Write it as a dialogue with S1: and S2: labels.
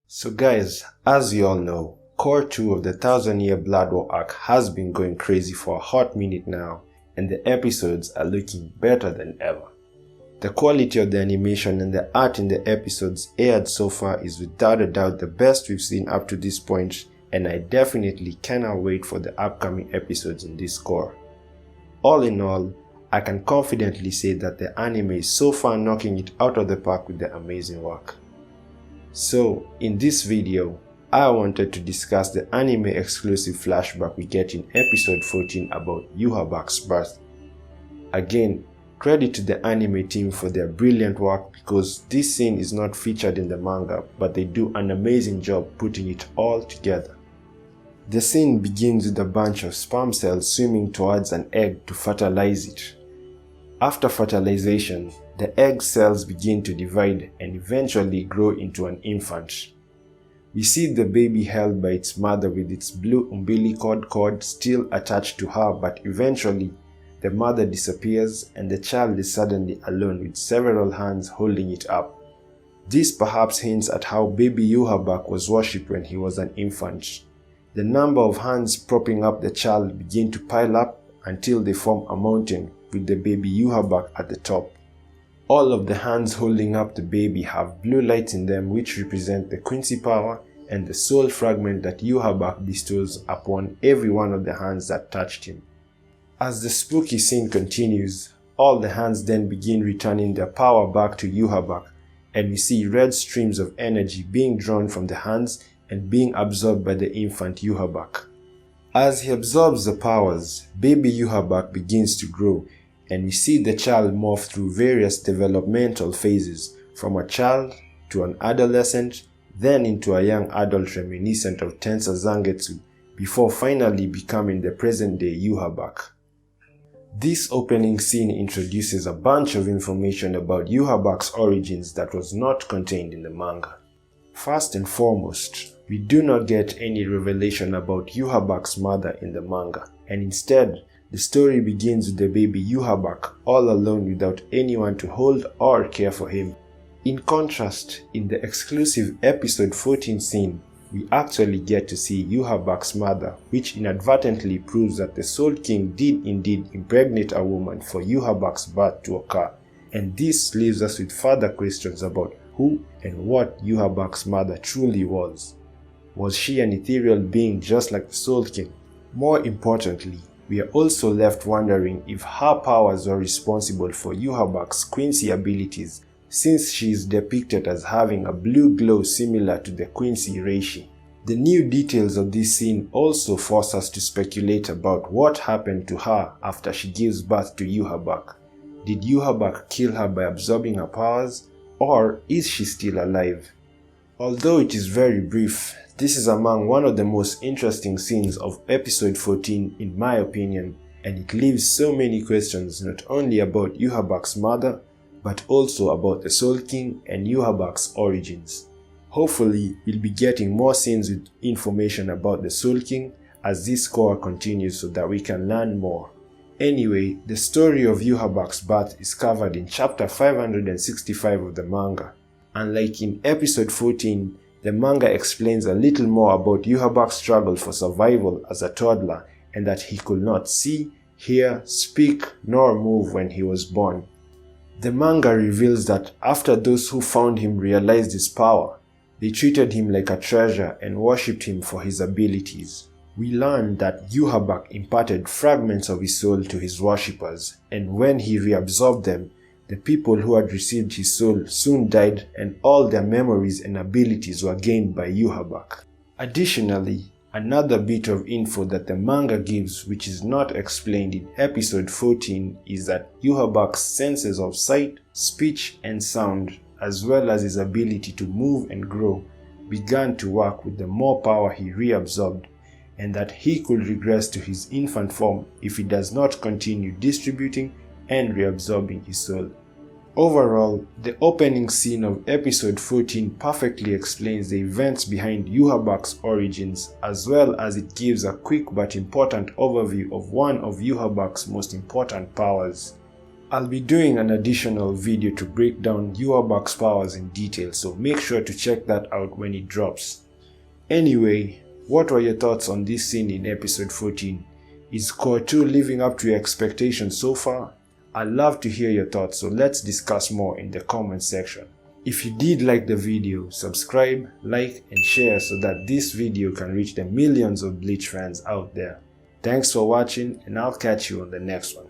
S1: So guys, as you all know, Core 2 of the 1000-Year Blood War arc has been going crazy for a hot minute now, and the episodes are looking better than ever. The quality of the animation and the art in the episodes aired so far is without a doubt the best we've seen up to this point, and I definitely cannot wait for the upcoming episodes in this core. All in all, I can confidently say that the anime is so far knocking it out of the park with the amazing work. So, in this video, I wanted to discuss the anime exclusive flashback we get in episode 14 about Yhwach's birth. Again, credit to the anime team for their brilliant work because this scene is not featured in the manga, but they do an amazing job putting it all together. The scene begins with a bunch of sperm cells swimming towards an egg to fertilize it. After fertilization, the egg cells begin to divide and eventually grow into an infant. We see the baby held by its mother with its blue umbilical cord still attached to her, but eventually the mother disappears and the child is suddenly alone with several hands holding it up. This perhaps hints at how baby Yhwach was worshipped when he was an infant. The number of hands propping up the child begin to pile up until they form a mountain with the baby Yhwach at the top. All of the hands holding up the baby have blue lights in them which represent the Quincy power and the soul fragment that Yhwach bestows upon every one of the hands that touched him. As the spooky scene continues, all the hands then begin returning their power back to Yhwach, and we see red streams of energy being drawn from the hands and being absorbed by the infant Yhwach. As he absorbs the powers, baby Yhwach begins to grow, and we see the child morph through various developmental phases, from a child to an adolescent, then into a young adult reminiscent of Tensa Zangetsu, before finally becoming the present-day Yhwach. This opening scene introduces a bunch of information about Yhwach's origins that was not contained in the manga. First and foremost, we do not get any revelation about Yhwach's mother in the manga, and instead, the story begins with the baby Yhwach all alone without anyone to hold or care for him. In contrast, in the exclusive episode 14 scene, we actually get to see Yhwach's mother, which inadvertently proves that the Soul King did indeed impregnate a woman for Yhwach's birth to occur, and this leaves us with further questions about who and what Yhwach's mother truly was. Was she an ethereal being just like the Soul King? More importantly, we are also left wondering if her powers were responsible for Yhwach's Quincy abilities, since she is depicted as having a blue glow similar to the Quincy Reishi. The new details of this scene also force us to speculate about what happened to her after she gives birth to Yhwach. Did Yhwach kill her by absorbing her powers, or is she still alive? Although it is very brief, this is among one of the most interesting scenes of episode 14 in my opinion, and it leaves so many questions not only about Yhwach's mother, but also about the Soul King and Yhwach's origins. Hopefully, we'll be getting more scenes with information about the Soul King as this core continues so that we can learn more. Anyway, the story of Yhwach's birth is covered in chapter 565 of the manga. Unlike in episode 14, the manga explains a little more about Yhwach's struggle for survival as a toddler and that he could not see, hear, speak, nor move when he was born. The manga reveals that after those who found him realized his power, they treated him like a treasure and worshipped him for his abilities. We learn that Yhwach imparted fragments of his soul to his worshippers, and when he reabsorbed them, the people who had received his soul soon died and all their memories and abilities were gained by Yhwach. Additionally, another bit of info that the manga gives which is not explained in episode 14 is that Yhwach's senses of sight, speech and sound, as well as his ability to move and grow, began to work with the more power he reabsorbed, and that he could regress to his infant form if he does not continue distributing and reabsorbing his soul. Overall, the opening scene of episode 14 perfectly explains the events behind Yhwach's origins, as well as it gives a quick but important overview of one of Yhwach's most important powers. I'll be doing an additional video to break down Yhwach's powers in detail, so make sure to check that out when it drops. Anyway, what were your thoughts on this scene in episode 14? Is Core 2 living up to your expectations so far? I'd love to hear your thoughts, so let's discuss more in the comment section. If you did like the video, subscribe, like and share so that this video can reach the millions of Bleach fans out there. Thanks for watching, and I'll catch you on the next one.